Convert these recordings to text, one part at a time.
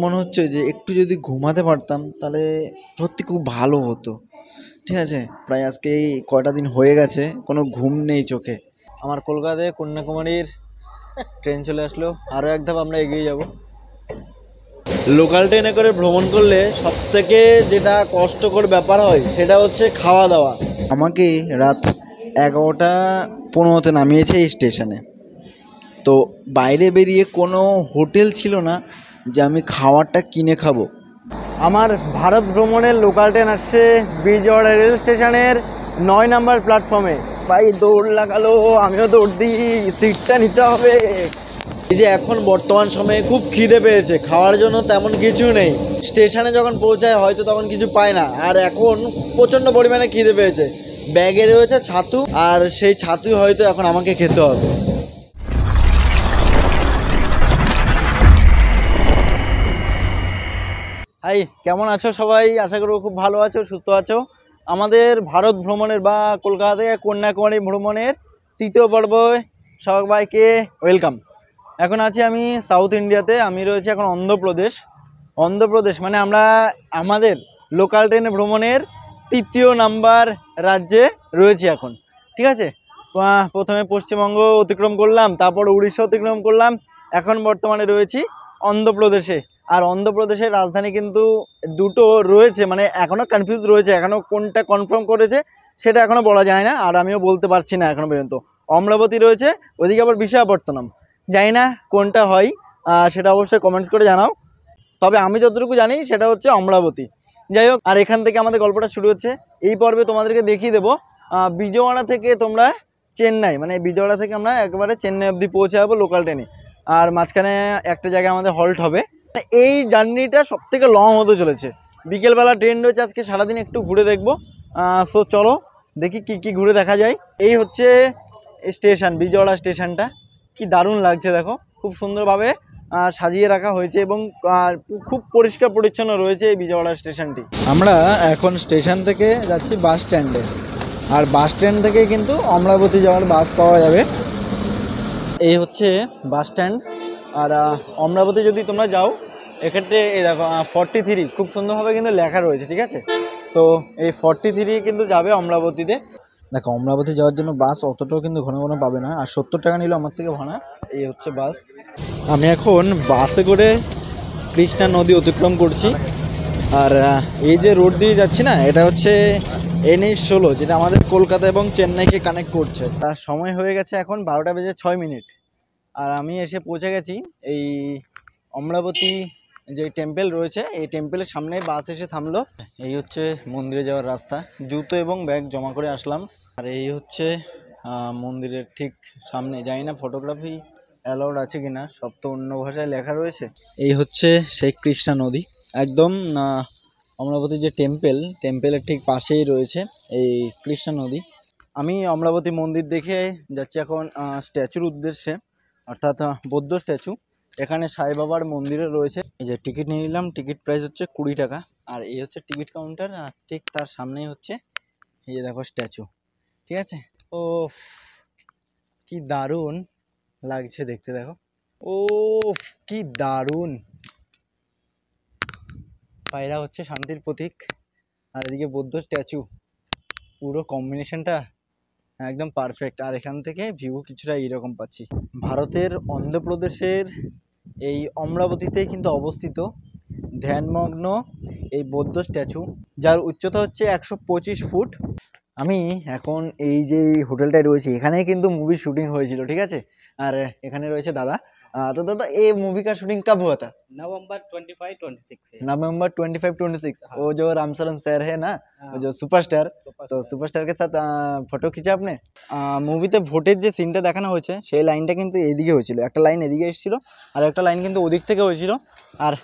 মনে হচ্ছে যে একটু যদি ঘুমাতে পারতাম তাহলে সত্যি খুব ভালো হতো। ঠিক আছে, প্রায় আজকে এই কয়টা দিন হয়ে গেছে কোনো ঘুম নেই চোখে। আমার কলকাতায় কন্যাকুমারীর ট্রেন চলে আসলো, আরও এক ধাপ আমরা এগিয়ে যাব। লোকাল ট্রেনে করে ভ্রমণ করলে সব থেকে যেটা কষ্টকর ব্যাপার হয় সেটা হচ্ছে খাওয়া দাওয়া। আমাকে রাত 11:15 নামিয়েছে এই স্টেশনে। তো বাইরে বেরিয়ে কোনো হোটেল ছিল না যে আমি খাবারটা কিনে খাবো। আমার ভারত ভ্রমণের লোকাল ট্রেন আসছে বিজয়ওয়াড়া রেল স্টেশনের 9 নম্বর প্ল্যাটফর্মে। ভাই দৌড় লাগালো, আমিও দৌড় দিই, সিটটা নিতে হবে। এই যে এখন বর্তমান সময়ে খুব খিদে পেয়েছে, খাওয়ার জন্য তেমন কিছু নেই। স্টেশনে যখন পৌঁছায় হয়তো তখন কিছু পায় না, আর এখন প্রচণ্ড পরিমাণে খিদে পেয়েছে। ব্যাগে রয়েছে ছাতু, আর সেই ছাতুই হয়তো এখন আমাকে খেতে হবে। হাই, কেমন আছো সবাই? আশা করব খুব ভালো আছো, সুস্থ আছো। আমাদের ভারত ভ্রমণের বা কলকাতা থেকে কন্যাকুমারী ভ্রমণের 3য় পর্বে সবাইকে ওয়েলকাম। এখন আছি আমি সাউথ ইন্ডিয়াতে। আমি রয়েছি এখন অন্ধ্রপ্রদেশ মানে আমরা আমাদের লোকাল ট্রেনে ভ্রমণের 3য় নাম্বার রাজ্যে রয়েছি এখন। ঠিক আছে, প্রথমে পশ্চিমবঙ্গ অতিক্রম করলাম, তারপর উড়িষ্যা অতিক্রম করলাম, এখন বর্তমানে রয়েছি অন্ধ্রপ্রদেশে। আর অন্ধ্রপ্রদেশের রাজধানী কিন্তু দুটো রয়েছে, মানে এখনও কনফিউজ রয়েছে, এখনও কোনটা কনফার্ম করেছে সেটা এখনও বলা যায় না, আর আমিও বলতে পারছি না এখনও পর্যন্ত। অমরাবতী রয়েছে, ওইদিকে আবার বিশাখাপত্তনম, জানি না কোনটা হয়, সেটা অবশ্যই কমেন্টস করে জানাও। তবে আমি যতটুকু জানি সেটা হচ্ছে অমরাবতী। যাই হোক, আর এখান থেকে আমাদের গল্পটা শুরু হচ্ছে। এই পর্বে তোমাদেরকে দেখিয়ে দেবো বিজয়ওয়াড়া থেকে তোমরা চেন্নাই, মানে বিজয়ওয়াড়া থেকে আমরা একেবারে চেন্নাই অবধি পৌঁছে যাবো লোকাল ট্রেনে, আর মাঝখানে একটা জায়গায় আমাদের হল্ট হবে। এই জার্নিটা সব থেকে লং হতে চলেছে। বিকেলবেলা ট্রেন রয়েছে আজকে, সারাদিন একটু ঘুরে দেখবো। সো চলো দেখি কি ঘুরে দেখা যায়। এই হচ্ছে স্টেশন, বিজয়ওয়াড়া স্টেশনটা। কি দারুণ লাগছে দেখো, খুব সুন্দরভাবে সাজিয়ে রাখা হয়েছে এবং খুব পরিষ্কার পরিচ্ছন্ন রয়েছে এই বিজয়ওয়াড়া স্টেশনটি। আমরা এখন স্টেশন থেকে যাচ্ছি বাস স্ট্যান্ডে, আর বাস স্ট্যান্ড থেকে কিন্তু অমরাবতী যাওয়ার বাস পাওয়া যাবে। এই হচ্ছে বাস স্ট্যান্ড। আর অমরাবতী যদি তোমরা যাও, এক্ষেত্রে এই দেখো 43 খুব সুন্দরভাবে কিন্তু লেখা রয়েছে। ঠিক আছে, তো এই 43 কিন্তু যাবে অমরাবতীতে। দেখো, অমরাবতী যাওয়ার জন্য বাস অতটাও কিন্তু ঘন ঘন পাবে না, আর 70 টাকা নিল আমার থেকে ভাড়া। এই হচ্ছে বাস। আমি এখন বাসে করে কৃষ্ণা নদী অতিক্রম করছি, আর এই যে রোড দিয়ে যাচ্ছি না, এটা হচ্ছে NH-16, যেটা আমাদের কলকাতা এবং চেন্নাইকে কানেক্ট করছে। তার সময় হয়ে গেছে এখন 12:06, আর আমি এসে পৌঁছে গেছি এই অমরাবতী যে টেম্পল রয়েছে, এই টেম্পলের সামনে বাস এসে থামলো। এই হচ্ছে মন্দিরে যাওয়ার রাস্তা, জুতো এবং ব্যাগ জমা করে আসলাম। আর এই হচ্ছে মন্দিরের ঠিক সামনে, জানি না ফটোগ্রাফি অ্যালাউড আছে কিনা, সব তো অন্য ভাষায় লেখা রয়েছে। এই হচ্ছে সেই কৃষ্ণা নদী, একদম অমরাবতী যে টেম্পলের ঠিক পাশেই রয়েছে এই কৃষ্ণা নদী। আমি অমরাবতী মন্দির দেখে যাচ্ছি এখন স্ট্যাচুর উদ্দেশ্যে, অর্থাৎ বৌদ্ধ স্ট্যাচু। এখানে সাই বাবার মন্দিরে রয়েছে। এই যে টিকিট নিয়ে নিলাম, টিকিট প্রাইস হচ্ছে 20 টাকা। আর এই হচ্ছে টিকিট কাউন্টার, আর ঠিক তার সামনেই হচ্ছে এই যে দেখো স্ট্যাচু। ঠিক আছে, ও কি দারুণ লাগছে দেখতে, দেখো ও কি দারুণ। পায়রা হচ্ছে শান্তির প্রতীক, আর এদিকে বৌদ্ধ স্ট্যাচু, পুরো কম্বিনেশনটা একদম পারফেক্ট। আর এখান থেকে ভিউ কিছুটা এইরকম পাচ্ছি। ভারতের অন্ধ্রপ্রদেশের এই অমরাবতীতেই কিন্তু অবস্থিত ধ্যানমগ্ন এই বৌদ্ধ স্ট্যাচু, যার উচ্চতা হচ্ছে 125 ফুট। আমি এখন এই যে হোটেলটায় রয়েছি, এখানেই কিন্তু মুভি শুটিং হয়েছিল। ঠিক আছে, আর এখানে রয়েছে দাদা। तो दादा ये मूवी का शूटिंग कब हुआ था? नवंबर 25-26 से। नवंबर 25-26। वो जो रामचरण सर है ना, वो जो सुपरस्टार, तो सुपरस्टार के साथ ফটো খিচে আপনি। মুভিতে ভোটের যে সিনটা দেখানো হয়েছে সেই লাইনটা কিন্তু এইদিকে হয়েছিল, একটা লাইন এদিকে এসেছিল আর একটা লাইন কিন্তু ওদিক থেকে হয়েছিল, আর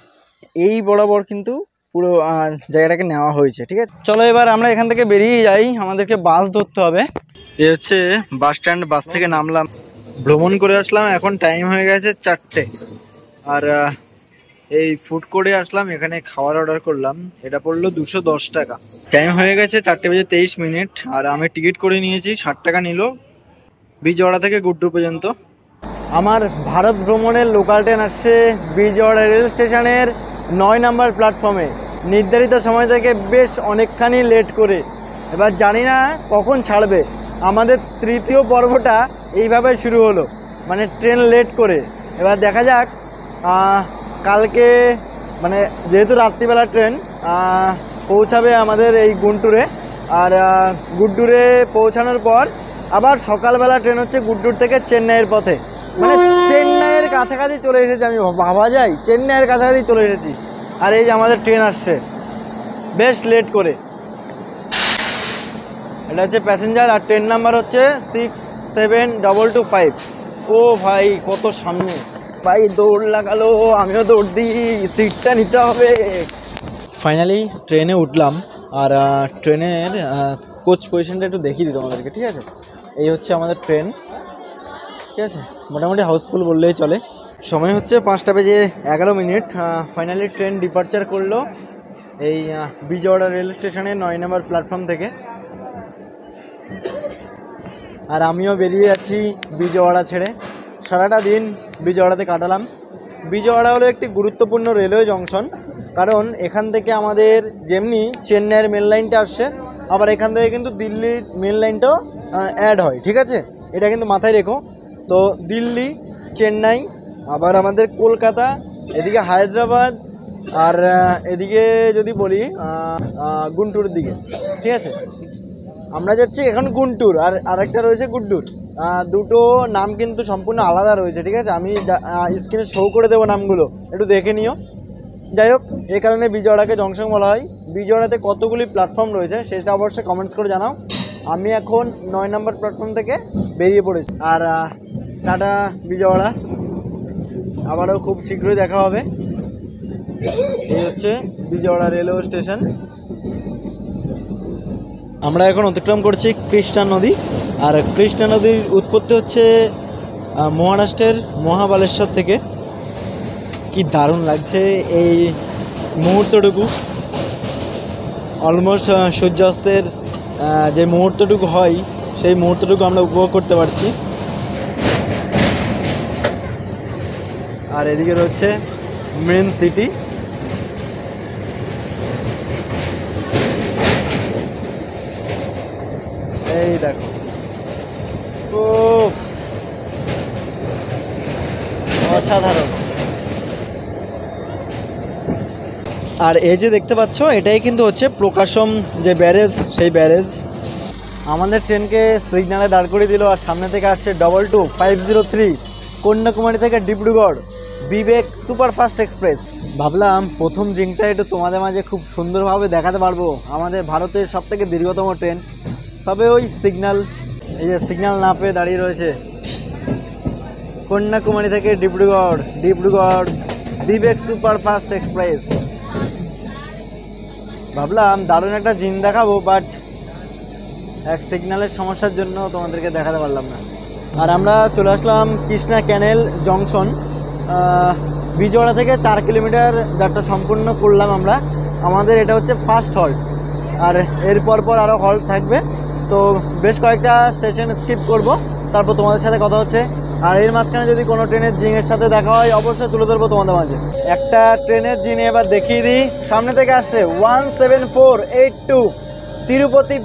এই বরাবর কিন্তু পুরো জায়গাটাকে নেওয়া হয়েছে। ঠিক আছে, চলো এবার আমরা এখান থেকে বেরিয়ে যাই, আমাদেরকে বাস ধরতে হবে। এই হচ্ছে বাস স্ট্যান্ড, বাস থেকে নামলাম, ভ্রমণ করে আসলাম। এখন টাইম হয়ে গেছে 4টে, আর এই ফুড কোর্টে আসলাম, এখানে খাবার অর্ডার করলাম, এটা পড়লো 210 টাকা। টাইম হয়ে গেছে 4:23, আর আমি টিকিট করে নিয়েছি, 60 টাকা নিল বিজয়ওয়াড়া থেকে গুড্ডু পর্যন্ত। আমার ভারত ভ্রমণের লোকাল ট্রেন আসছে বিজয়ওয়াড়া রেল স্টেশনের 9 নাম্বার প্ল্যাটফর্মে নির্ধারিত সময় থেকে বেশ অনেকখানি লেট করে। এবার জানি না কখন ছাড়বে। আমাদের তৃতীয় পর্বটা এইভাবে শুরু হলো, মানে ট্রেন লেট করে। এবার দেখা যাক কালকে, মানে যেহেতু রাত্রিবেলা ট্রেন পৌঁছাবে আমাদের এই গুন্টুরে, আর গুড্ডুরে পৌঁছানোর পর আবার সকালবেলা ট্রেন হচ্ছে গুড্ডুর থেকে চেন্নাইয়ের পথে। মানে চেন্নাইয়ের কাছাকাছি চলে এসেছি আমি, ভাবা যায় চেন্নাইয়ের কাছাকাছি চলে এসেছি। আর এই যে আমাদের ট্রেন আসছে বেশ লেট করে। এটা হচ্ছে প্যাসেঞ্জার, আর ট্রেন নাম্বার হচ্ছে 67225। ও ভাই কত সামনে, ভাই দৌড় লাগালো, আমিও দৌড় দিই, সিটটা নিতে হবে। ফাইনালি ট্রেনে উঠলাম, আর ট্রেনের কোচ পজিশনটা একটু দেখিয়ে দিই তোমাদেরকে, ঠিক আছে? এই হচ্ছে আমাদের ট্রেন, ঠিক আছে? মোটামুটি হাউসফুল বললেই চলে। সময় হচ্ছে 5:11। ফাইনালি ট্রেন ডিপার্চার করলো এই বিজয়ওয়াড়া রেল স্টেশনে 9 নম্বর প্ল্যাটফর্ম থেকে। আর আমিও বেরিয়ে যাচ্ছি বিজয়ওয়াড়া ছেড়ে। সারাটা দিন বিজয়ওয়াড়াতে কাটালাম। বিজয়ওয়াড়া হলো একটি গুরুত্বপূর্ণ রেলওয়ে জংশন, কারণ এখান থেকে আমাদের যেমনি চেন্নাইয়ের মেন লাইনটা আসছে, আবার এখান থেকে কিন্তু দিল্লির মেন লাইনটাও অ্যাড হয়, ঠিক আছে? এটা কিন্তু মাথায় রেখো। তো দিল্লি, চেন্নাই, আবার আমাদের কলকাতা, এদিকে হায়দ্রাবাদ, আর এদিকে যদি বলি গুন্টুর দিকে, ঠিক আছে? আমরা যাচ্ছি এখন গুন্টুর, আর আরেকটা রয়েছে গুড্ডুর। দুটো নাম কিন্তু সম্পূর্ণ আলাদা রয়েছে, ঠিক আছে? আমি স্ক্রিনে শো করে দেবো নামগুলো, একটু দেখে নিও। যাই হোক, এই কারণে বিজয়ওয়াড়াকে জংশন বলা হয়। বিজয়ওয়াড়াতে কতগুলি প্ল্যাটফর্ম রয়েছে সেটা অবশ্যই কমেন্টস করে জানাও। আমি এখন 9 নম্বর প্ল্যাটফর্ম থেকে বেরিয়ে পড়েছি। আর টাটা বিজয়ওয়াড়া, আবারও খুব শীঘ্রই দেখা হবে। এই হচ্ছে বিজয়ওয়াড়া রেলওয়ে স্টেশন। আমরা এখন অতিক্রম করছি কৃষ্ণা নদী, আর কৃষ্ণা নদীর উৎপত্তি হচ্ছে মহারাষ্ট্রের মহাবালেশ্বর থেকে। কি দারুণ লাগছে এই মুহূর্তটুকু। অলমোস্ট সূর্যাস্তের যে মুহূর্তটুকু হয় সেই মুহূর্তটুকু আমরা উপভোগ করতে পারছি। আর এদিকে রয়েছে মেন সিটি। এই দেখো, ও অসাধারণ। আর এই যে দেখতে পাচ্ছ, এটাই কিন্তু হচ্ছে প্রকাশম যে ব্যারেজ, সেই ব্যারেজ। আমাদের ট্রেনকে সিগনালে দাঁড় করিয়ে দিল, আর সামনে থেকে আসছে 22503 কন্যাকুমারী থেকে ডিব্রুগড় বিবেক সুপারফাস্ট এক্সপ্রেস। ভাবলাম প্রথম জিংটা একটু তোমাদের মাঝে খুব সুন্দরভাবে দেখাতে পারবো। আমাদের ভারতের সবথেকে দীর্ঘতম ট্রেন, তবে ওই সিগন্যাল, এই যে সিগন্যাল না পেয়ে দাঁড়িয়ে রয়েছে। কন্যাকুমারী থেকে ডিব্রুগড় বিবেক সুপারফাস্ট এক্সপ্রেস। ভাবলাম দারুণ একটা জিন দেখাবো, বাট এক সিগন্যালের সমস্যার জন্য তোমাদেরকে দেখাতে পারলাম না। আর আমরা চলে আসলাম কৃষ্ণা ক্যানেল জংশন। বিজয়ওয়াড়া থেকে 4 কিলোমিটার যাত্রা সম্পূর্ণ করলাম আমরা। আমাদের এটা হচ্ছে ফার্স্ট হল্ট, আর এরপর আরও হল্ট থাকবে। তো বেশ কয়েকটা স্টেশন স্কিপ করব, তারপর তোমাদের সাথে কথা হচ্ছে। আর এর মাঝখানে যদি কোনো ট্রেনের জিনের সাথে দেখা হয় অবশ্যই তুলে ধরবো তোমাদের মাঝে। একটা ট্রেনের জিনে এবার দেখিয়ে দিই। সামনে থেকে আসছে 17482 Tirupati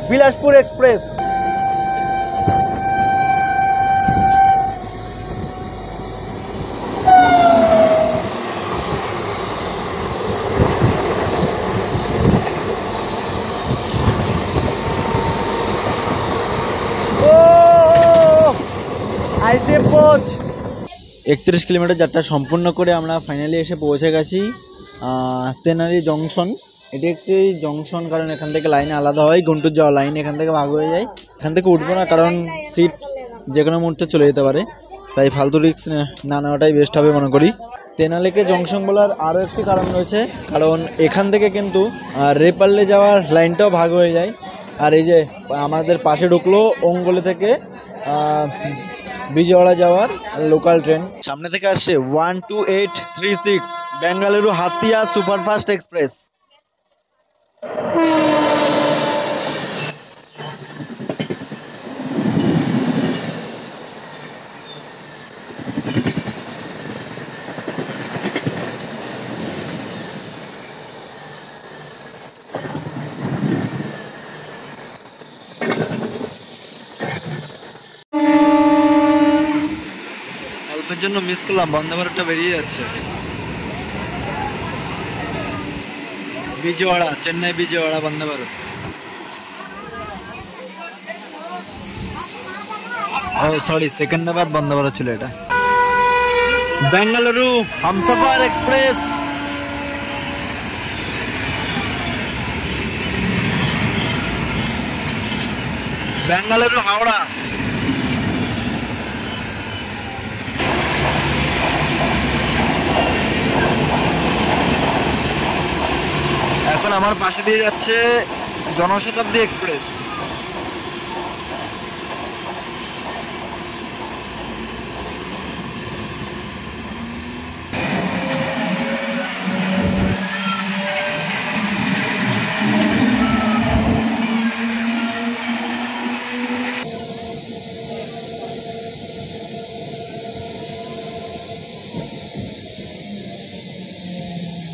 Bilaspur express. ICF coach. 31 kilometre যাত্রা সম্পূর্ণ করে আমরা ফাইনালি এসে পৌঁছে গেছি তেনালি জংশন। এটি একটি জংশন, কারণ এখান থেকে লাইনে আলাদা হয়। গুন্টুর যাওয়া লাইন এখান থেকে ভাগ হয়ে যায়। এখান থেকে উঠবো না, কারণ সিট যে কোনো মুহূর্তে চলে যেতে পারে, তাই ফালতু রিস্ক না নেওয়াটাই বেস্ট হবে মনে করি। তেনালিকে জংশন বলার আরও একটি কারণ রয়েছে, কারণ এখান থেকে কিন্তু রেপাল্লে যাওয়ার লাইনটাও ভাগ হয়ে যায়। আর এই যে আমাদের পাশে ঢুকলো অঙ্গলে থেকে বিজয়ওয়াড়া যাওয়ার লোকাল ট্রেন। সামনে থেকে আসছে 12836 বেঙ্গালুরু হাতিয়া সুপারফাস্ট এক্সপ্রেস। কিসের জন্য মিস করলাম, বন্দে ভারতটা বেরিয়ে যাচ্ছে। বিজয়ওয়াড়া, চেন্নাই বিজয়ওয়াড়া বন্দে ভারত। ও সরি, সেকেন্দ্রাবাদ বন্দে ভারত ছিল এটা। বেঙ্গালুরু হামসফর এক্সপ্রেস। বেঙ্গালুরু হাওড়া। এখন আমার পাশে দিয়ে যাচ্ছে জনশতাব্দী এক্সপ্রেস।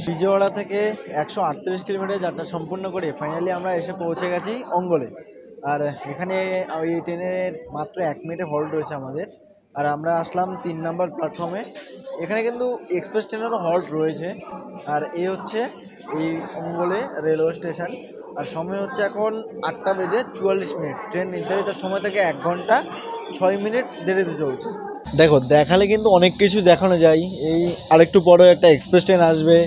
বিজয়ওয়াড়া থেকে 138 কিলোমিটার যাত্রা সম্পূর্ণ করে ফাইনালি আমরা এসে পৌঁছে গেছি অঙ্গলে। আর এখানে ওই ট্রেনের মাত্র 1 মিনিটে হল্ট রয়েছে আমাদের। আর আমরা আসলাম 3 নম্বর প্ল্যাটফর্মে। এখানে কিন্তু এক্সপ্রেস ট্রেনেরও হল্ট রয়েছে। আর এই হচ্ছে এই অঙ্গলে রেলওয়ে স্টেশন। আর সময় হচ্ছে এখন 8টা বেজে 44 মিনিট। ট্রেন নির্ধারিত সময় থেকে 1 ঘন্টা 6 মিনিট দেরিতে চলছে। দেখো, দেখালে কিন্তু অনেক কিছু দেখানো যায়। এই আরেকটু পরে একটা এক্সপ্রেস ট্রেন আসবে।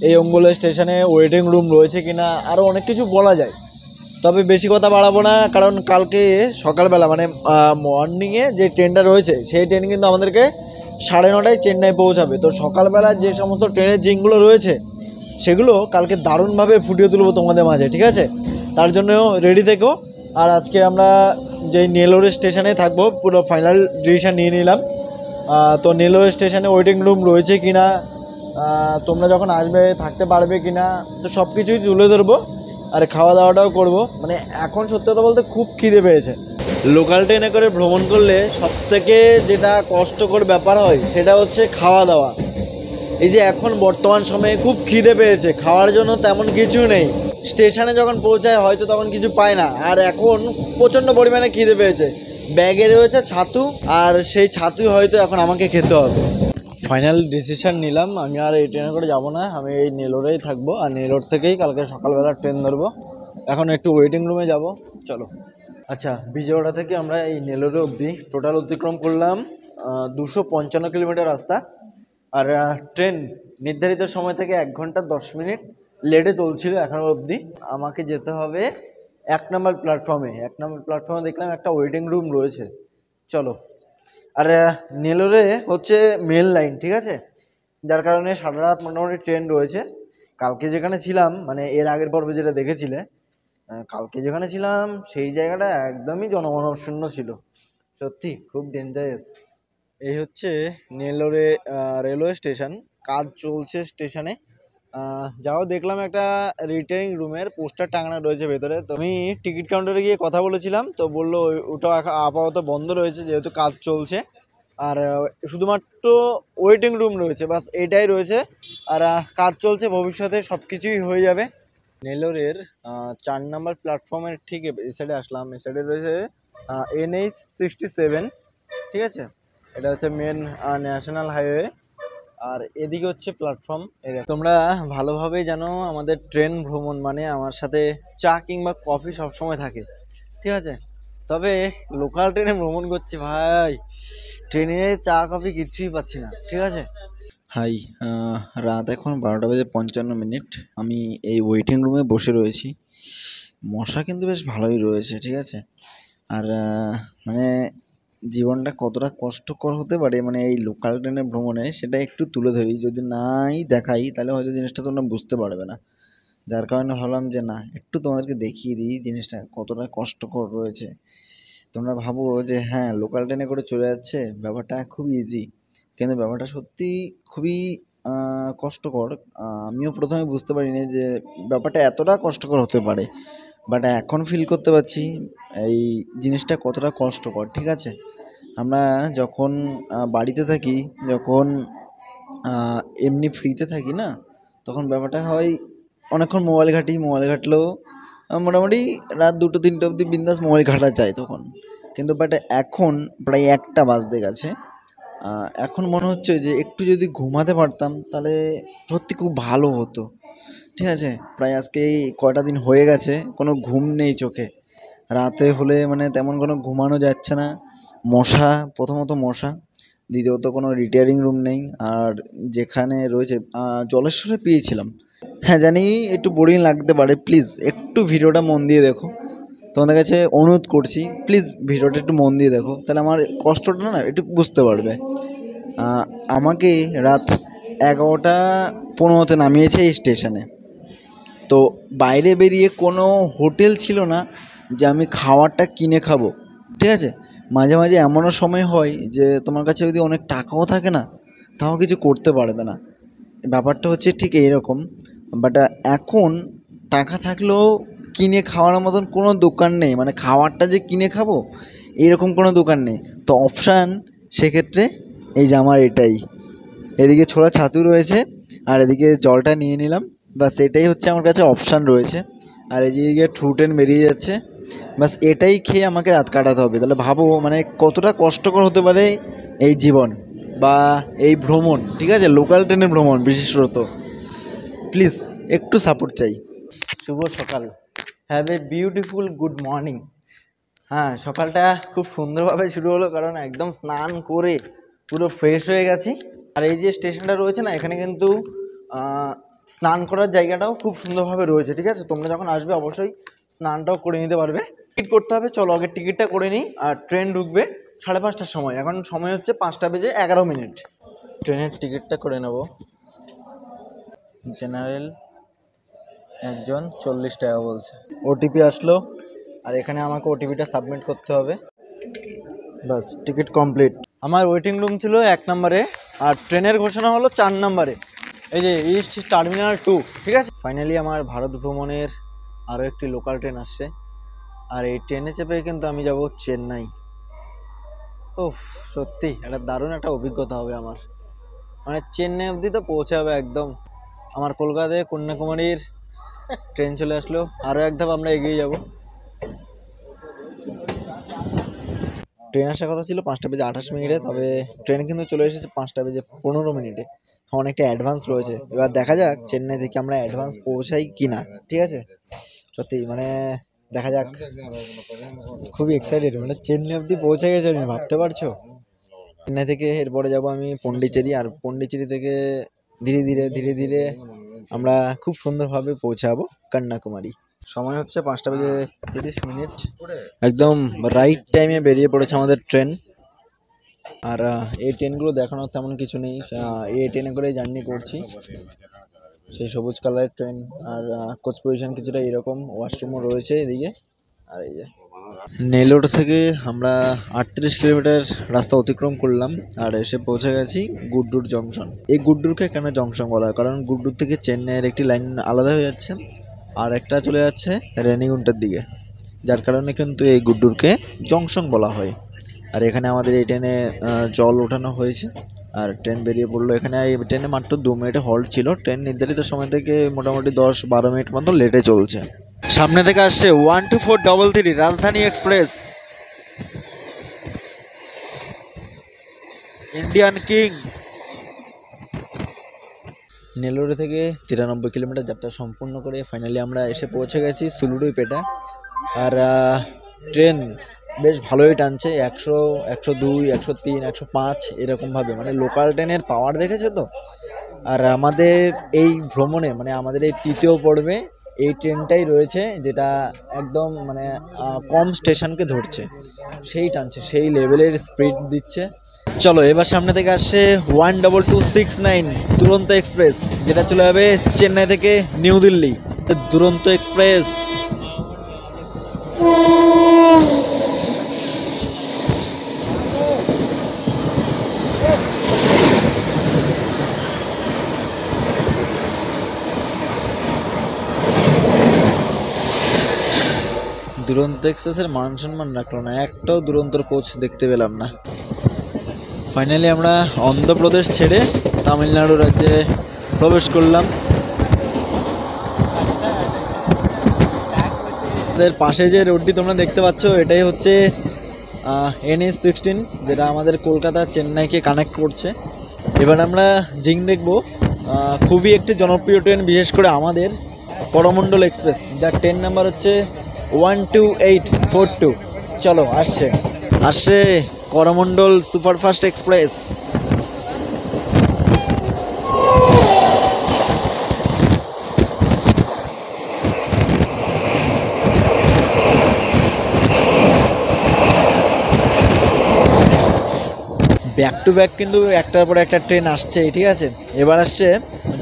এই অঙ্গলে স্টেশনে ওয়েটিং রুম রয়েছে কিনা আরও অনেক কিছু বলা যায়। তবে বেশি কথা বাড়াবো না, কারণ কালকে সকালবেলা মানে মর্নিংয়ে যে ট্রেনটা রয়েছে সেই ট্রেন কিন্তু আমাদেরকে 9:30টায় চেন্নাই পৌঁছাবে। তো সকালবেলা যে সমস্ত ট্রেনের জিনগুলো রয়েছে সেগুলো কালকে দারুণভাবে ফুটিয়ে তুলবো তোমাদের মাঝে, ঠিক আছে? তার জন্য রেডি থেকো। আর আজকে আমরা যেই নেলোরে স্টেশনে থাকবো, পুরো ফাইনাল ডিসিশন নিয়ে নিলাম। তো নেলোরে স্টেশনে ওয়েটিং রুম রয়েছে কিনা, তোমরা যখন আসবে থাকতে পারবে কিনা, তো সব কিছুই তুলে ধরবো। আর খাওয়া দাওয়াটাও করবো। মানে এখন সত্যি কথা বলতে খুব খিদে পেয়েছে। লোকাল ট্রেনে করে ভ্রমণ করলে সবথেকে যেটা কষ্টকর ব্যাপার হয় সেটা হচ্ছে খাওয়া দাওয়া। এই যে এখন বর্তমান সময়ে খুব খিদে পেয়েছে, খাওয়ার জন্য তেমন কিছু নেই। স্টেশনে যখন পৌঁছায় হয়তো তখন কিছু পায় না। আর এখন প্রচণ্ড পরিমাণে খিদে পেয়েছে। ব্যাগে রয়েছে ছাতু, আর সেই ছাতুই হয়তো এখন আমাকে খেতে হবে। ফাইনাল ডিসিশন নিলাম, আমি আর এই ট্রেনে করে যাবো না, আমি এই নেলোরেই থাকবো। আর নেলোর থেকেই কালকে সকালবেলা ট্রেন ধরবো। এখন একটু ওয়েটিং রুমে যাব, চলো। আচ্ছা, বিজয়ওয়াড়া থেকে আমরা এই নেলোরে অবধি টোটাল অতিক্রম করলাম 255 কিলোমিটার রাস্তা। আর ট্রেন নির্ধারিত সময় থেকে 1 ঘন্টা 10 মিনিট লেটে চলছিল এখনো অবধি। আমাকে যেতে হবে 1 নম্বর প্ল্যাটফর্মে। 1 নম্বর প্ল্যাটফর্মে দেখলাম একটা ওয়েটিং রুম রয়েছে, চলো। আর নেলোরে হচ্ছে মেল লাইন, ঠিক আছে? যার কারণে সারা রাত মোটামুটি ট্রেন রয়েছে। কালকে যেখানে ছিলাম, মানে এর আগের পর্বে যেটা দেখেছিলে, কালকে যেখানে ছিলাম সেই জায়গাটা একদমই জনমানবশূন্য ছিল, সত্যি খুব ডেঞ্জারাস। এই হচ্ছে নেলোরে রেলওয়ে স্টেশন, কাজ চলছে স্টেশনে। যাও দেখলাম একটা রিটার্নিং রুমের পোস্টার টাঙানো রয়েছে ভেতরে। তো আমি টিকিট কাউন্টারে গিয়ে কথা বলেছিলাম, তো বললো ওটা আপাতত বন্ধ রয়েছে যেহেতু কাজ চলছে। আর শুধুমাত্র ওয়েটিং রুম রয়েছে, বাস এটাই রয়েছে। আর কাজ চলছে, ভবিষ্যতে সব কিছুই হয়ে যাবে। নেলোরের 4 নম্বর প্ল্যাটফর্মের ঠিক এই সাইডে আসলাম। এই সাইডে রয়েছে NH 67, ঠিক আছে? এটা হচ্ছে মেন ন্যাশনাল হাইওয়ে। আর এদিকে হচ্ছে প্ল্যাটফর্ম। তোমরা ভালোভাবেই জানো আমাদের ট্রেন ভ্রমণ মানে আমার সাথে চা কিংবা কফি সবসময় থাকে, ঠিক আছে? তবে লোকাল ট্রেনে ভ্রমণ করছি ভাই, ট্রেনে চা কফি কিচ্ছুই পাচ্ছি না, ঠিক আছে? হাই, রাত এখন 12:55। আমি এই ওয়েটিং রুমে বসে রয়েছি। মশা কিন্তু বেশ ভালোই রয়েছে, ঠিক আছে? আর মানে জীবনটা কতটা কষ্টকর হতে পারে মানে এই লোকাল ট্রেনে ভ্রমণে, সেটা একটু তুলে ধরি। যদি নাই দেখাই তাহলে হয়তো জিনিসটা তোমরা বুঝতে পারবে না। যার কারণে ভাবলাম যে না, একটু তোমাদেরকে দেখিয়ে দিই জিনিসটা কতটা কষ্টকর রয়েছে। তোমরা ভাবো যে হ্যাঁ, লোকাল ট্রেনে করে চলে যাচ্ছে, ব্যাপারটা খুব ইজি, কিন্তু ব্যাপারটা সত্যি খুবই কষ্টকর। আমিও প্রথমে বুঝতে পারিনি যে ব্যাপারটা এতটা কষ্টকর হতে পারে, বাট এখন ফিল করতে পারছি এই জিনিসটা কতটা কষ্টকর, ঠিক আছে? আমরা যখন বাড়িতে থাকি, যখন এমনি ফ্রিতে থাকি না, তখন ব্যাপারটা হয় অনেকক্ষণ মোবাইল ঘাঁটি, মোবাইল ঘাঁটলেও মোটামুটি রাত 2-3টে অবধি বিন্দাস মোবাইল ঘাঁটা যায় তখন। কিন্তু বাট এখন প্রায় 1টা বাজতে গেছে, এখন মনে হচ্ছে যে একটু যদি ঘুমাতে পারতাম তাহলে সত্যি খুব ভালো হতো। ঠিক আছে, প্রায় আজকে এই কয়টা দিন হয়ে গেছে কোনো ঘুম নেই চোখে। রাতে হলে মানে তেমন কোনো ঘুমানো যাচ্ছে না। মশা, প্রথমত মশা, দ্বিতীয়ত কোনো রিটায়ারিং রুম নেই। আর যেখানে রয়েছে জলেশ্বরে পেয়েছিলাম। হ্যাঁ জানি একটু বোরিং লাগতে পারে, প্লিজ একটু ভিডিওটা মন দিয়ে দেখো। তোমাদের কাছে অনুরোধ করছি, প্লিজ ভিডিওটা একটু মন দিয়ে দেখো, তাহলে আমার কষ্টটা না একটু বুঝতে পারবে। আমাকে রাত 11:15 নামিয়েছে এই স্টেশনে। তো বাইরে বেরিয়ে কোনো হোটেল ছিল না যে আমি খাবারটা কিনে খাবো। ঠিক আছে, মাঝে মাঝে এমনও সময় হয় যে তোমার কাছে যদি অনেক টাকাও থাকে না, তাও কিছু করতে পারবে না। ব্যাপারটা হচ্ছে ঠিক এইরকম। বাট এখন টাকা থাকলেও কিনে খাওয়ার মতন কোনো দোকান নেই, মানে খাবারটা যে কিনে খাবো এরকম কোনো দোকান নেই। তো অপশান সেক্ষেত্রে এই যে আমার এটাই, এদিকে ছোলা ছাতু রয়েছে আর এদিকে জলটা নিয়ে নিলাম, বাস এটাই হচ্ছে আমার কাছে অপশান রয়েছে। আর এই দিকে ট্রুটেন বেরিয়ে যাচ্ছে, বাস এটাই খেয়ে আমাকে রাত কাটাতে হবে। তাহলে ভাবো মানে কতটা কষ্টকর হতে পারে এই জীবন বা এই ভ্রমণ। ঠিক আছে, লোকাল ট্রেনের ভ্রমণ বিশেষত। প্লিজ একটু সাপোর্ট চাই। শুভ সকাল, have a beautiful good morning. হ্যাঁ, সকালটা খুব সুন্দরভাবে শুরু হলো, কারণ একদম স্নান করে পুরো ফ্রেশ হয়ে গেছি। আর এই যে স্টেশনটা রয়েছে না, এখানে কিন্তু স্নান করার জায়গাটাও খুব সুন্দরভাবে রয়েছে। ঠিক আছে, তোমরা যখন আসবে অবশ্যই স্নানটাও করে নিতে পারবে। টিকিট করতে হবে, চলো আগে টিকিটটা করে নিই। আর ট্রেন ঢুকবে 5:30টার সময়, এখন সময় হচ্ছে 5:11। ট্রেনের টিকিটটা করে নেব। জেনারেল একজন 40 টাকা বলছে। ওটিপি আসলো, আর এখানে আমাকে ওটিপিটা সাবমিট করতে হবে। বাস, টিকিট কমপ্লিট। আমার ওয়েটিং রুম ছিল 1 নম্বরে, আর ট্রেনের ঘোষণা হলো 4 নম্বরে, এই যে ইস্ট টার্মিনাল 2। ঠিক আছে, ফাইনালি আমার ভারত ভ্রমণের আরও একটি লোকাল ট্রেন আসছে। আর এই ট্রেনে চেপে কিন্তু আমি যাব চেন্নাই। ওফ, সত্যি একটা দারুণ একটা অভিজ্ঞতা হবে আমার। মানে চেন্নাই অবধি তো পৌঁছে হবে একদম। আমার কলকাতায় কন্যাকুমারীর ট্রেন চলে আসলো, আরও এক ধাপ আমরা এগিয়ে যাব। ট্রেন আসার কথা ছিল 5:28, তবে ট্রেন কিন্তু চলে এসেছে 5:15। অনেকটা অ্যাডভান্স রয়েছে। এবার দেখা যাক চেন্নাই থেকে আমরা অ্যাডভান্স পৌঁছাই কি না। ঠিক আছে, সত্যি মানে দেখা যাক। খুবই এক্সাইটেড, মানে চেন্নাই অবধি পৌঁছে গেছে, আমি ভাবতে পারছো। চেন্নাই থেকে এরপরে যাব আমি পন্ডিচেরি, আর পন্ডিচেরি থেকে ধীরে ধীরে ধীরে ধীরে আমরা খুব সুন্দরভাবে পৌঁছাবো কন্যাকুমারী। সময় হচ্ছে 5:30। একদম রাইট টাইমে বেরিয়ে পড়েছে আমাদের ট্রেন। আর এই ট্রেনগুলো দেখানোর তেমন কিছু নেই, এই ট্রেনে করে জার্নি করছি। সেই সবুজ কালারের ট্রেন। আর কোচ পজিশন কিছুটা এরকম, ওয়াশরুমও রয়েছে এদিকে। আর এই যে নেলোর থেকে আমরা 38 কিলোমিটার রাস্তা অতিক্রম করলাম, আর এসে পৌঁছে গেছি গুড্ডুর জংশন। এই গুড্ডুরকে কেন জংশন বলা হয়, কারণ গুড্ডুর থেকে চেন্নাইয়ের একটি লাইন আলাদা হয়ে যাচ্ছে, আর একটা চলে যাচ্ছে রেনিগুন্টার দিকে, যার কারণে কিন্তু এই গুড্ডুরকে জংশন বলা হয়। আর এখানে আমাদের এই ট্রেনে জল ওঠানো হয়েছে, আর ট্রেন বেরিয়ে পড়লো। এখানে এই ট্রেনে মাত্র 2 মিনিটে হল্ট ছিল। ট্রেন নির্ধারিত সময় থেকে মোটামুটি 10-12 মিনিট মতো লেটে চলছে। সামনে থেকে আসছে 12433 রাজধানী এক্সপ্রেস, ইন্ডিয়ান কিং। নেলোরে থেকে 93 কিলোমিটার যাত্রা সম্পূর্ণ করে ফাইনালি আমরা এসে পৌঁছে গেছি সুলুরুইপেটা। আর ট্রেন বেশ ভালোই টানছে, 100, 102, 103, 105 এরকমভাবে, মানে লোকাল ট্রেনের পাওয়ার দেখেছে তো। আর আমাদের এই ভ্রমণে মানে আমাদের এই 3য় পর্বে এই ট্রেনটাই রয়েছে যেটা একদম মানে কম স্টেশনকে ধরছে, সেই টানছে, সেই লেভেলের স্পিড দিচ্ছে। চলো এবার সামনে থেকে আসছে 12269 দুরন্ত এক্সপ্রেস, যেটা চলে যাবে চেন্নাই থেকে নিউ দিল্লি। দুরন্ত এক্সপ্রেস। দুরন্ত এক্সপ্রেসের মান সম্মান রাখলো না, একটাও দুরন্তর কোচ দেখতে পেলাম না। ফাইনালি আমরা অন্ধ্রপ্রদেশ ছেড়ে তামিলনাড়ু রাজ্যে প্রবেশ করলাম। এর পাশে যে রোডটি তোমরা দেখতে পাচ্ছ, এটাই হচ্ছে NH16, যেটা আমাদের কলকাতা চেন্নাইকে কানেক্ট করছে। এবার আমরা জিং দেখব। খুবই একটি জনপ্রিয় ট্রেন, বিশেষ করে আমাদের করমণ্ডল এক্সপ্রেস, যার ট্রেন নাম্বার হচ্ছে 12842। চলো আসছে Coromandel superfast express. Back to back কিন্তু একটার পর একটা ট্রেন আসছে, ঠিক আছে। এবার আসছে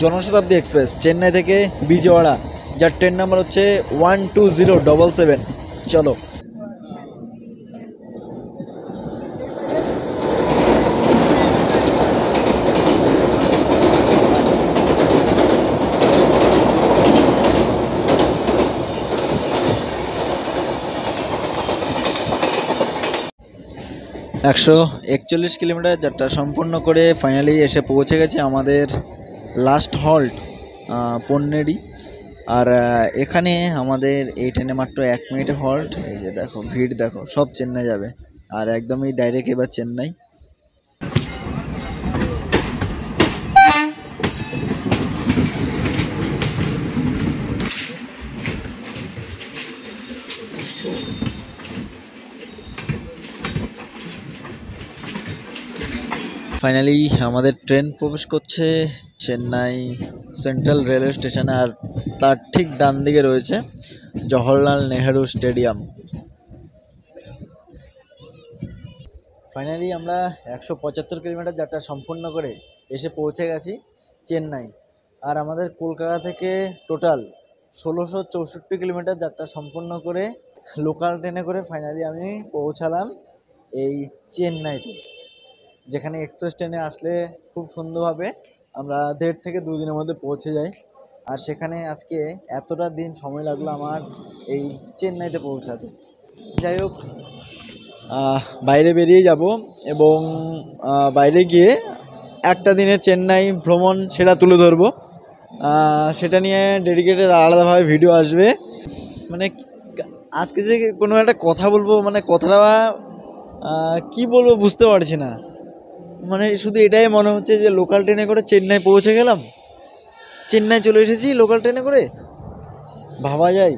জনশতাব্দী এক্সপ্রেস চেন্নাই থেকে বিজয়ওয়াড়া, যার ট্রেন নাম্বার হচ্ছে 12077। চলো। একশো 41 কিলোমিটার যাত্রা সম্পূর্ণ করে ফাইনালি এসে পৌঁছে গেছে আমাদের লাস্ট হল্ট পন্নেরি। আর এখানে আমাদের এই ট্রেনে মাত্র 1 মিনিটে হল্ট। এই যে দেখো ভিড়, দেখো সব চেন্নাই যাবে, আর একদমই ডাইরেক্ট এবার চেন্নাই। ফাইনালি আমাদের ট্রেন প্রবেশ করছে চেন্নাই সেন্ট্রাল রেলওয়ে স্টেশনে, আর তার ঠিক ডান দিকে রয়েছে জওহরলাল নেহেরু স্টেডিয়াম। ফাইনালি আমরা 175 কিলোমিটার যাত্রা সম্পূর্ণ করে এসে পৌঁছে গেছি চেন্নাই। আর আমাদের কলকাতা থেকে টোটাল 1664 কিলোমিটার যাত্রা সম্পূর্ণ করে লোকাল ট্রেনে করে ফাইনালি আমি পৌঁছালাম এই চেন্নাইতে, যেখানে এক্সপ্রেস ট্রেনে আসলে খুব সুন্দরভাবে আমরা 1.5 থেকে 2 দিনের মধ্যে পৌঁছে যাই। আর সেখানে আজকে এতটা দিন সময় লাগলো আমার এই চেন্নাইতে পৌঁছাতে। যাই হোক, বাইরে বেরিয়ে যাব এবং বাইরে গিয়ে একটা দিনে চেন্নাই ভ্রমণ সেটা তুলে ধরবো। সেটা নিয়ে ডেডিকেটেড আলাদাভাবে ভিডিও আসবে। মানে আজকে যে কোনো একটা কথা বলবো, মানে কথাটা কি বলবো বুঝতে পারছি না। মানে শুধু এটাই মনে হচ্ছে যে লোকাল ট্রেনে করে চেন্নাই পৌঁছে গেলাম, চেন্নাই চলে এসেছি লোকাল ট্রেনে করে। ভাবা যায়,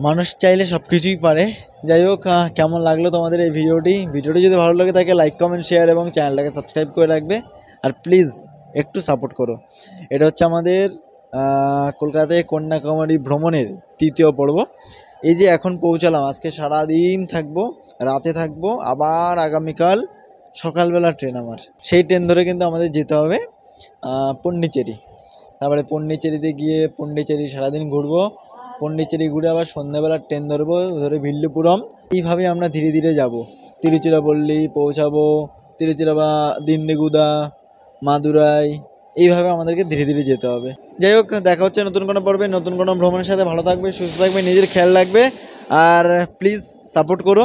মানুষ চাইলে সব কিছুই পারে। যাই হোক, কেমন লাগলো তোমাদের এই ভিডিওটি যদি ভালো লাগে তাকে লাইক কমেন্ট শেয়ার এবং চ্যানেলটাকে সাবস্ক্রাইব করে রাখবে। আর প্লিজ একটু সাপোর্ট করো। এটা হচ্ছে আমাদের কলকাতায় কন্যাকুমারী ভ্রমণের 3য় পর্ব। এই যে এখন পৌঁছালাম, আজকে সারাদিন থাকবো, রাতে থাকবো, আবার আগামীকাল সকালবেলা ট্রেন আমার। সেই ট্রেন ধরে কিন্তু আমাদের যেতে হবে পন্ডিচেরি। তারপরে পন্ডিচেরিতে গিয়ে পন্ডিচেরি সারাদিন ঘুরবো, পন্ডিচেরি ঘুরে আবার সন্ধ্যাবেলা ট্রেন ধরবো, ধরে ভিল্লুপুরম। এইভাবে আমরা ধীরে ধীরে যাব। তিরুচিরাপল্লী পৌঁছাবো, দিন্দিগুদা, মাদুরাই, এইভাবে আমাদেরকে ধীরে ধীরে যেতে হবে। যাই হোক, দেখা হচ্ছে নতুন কোনো পর্বে, নতুন কোনো ভ্রমণের সাথে। ভালো থাকবে, সুস্থ থাকবে, নিজের খেয়াল রাখবে, আর প্লিজ সাপোর্ট করো।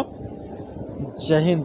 জয় হিন্দ।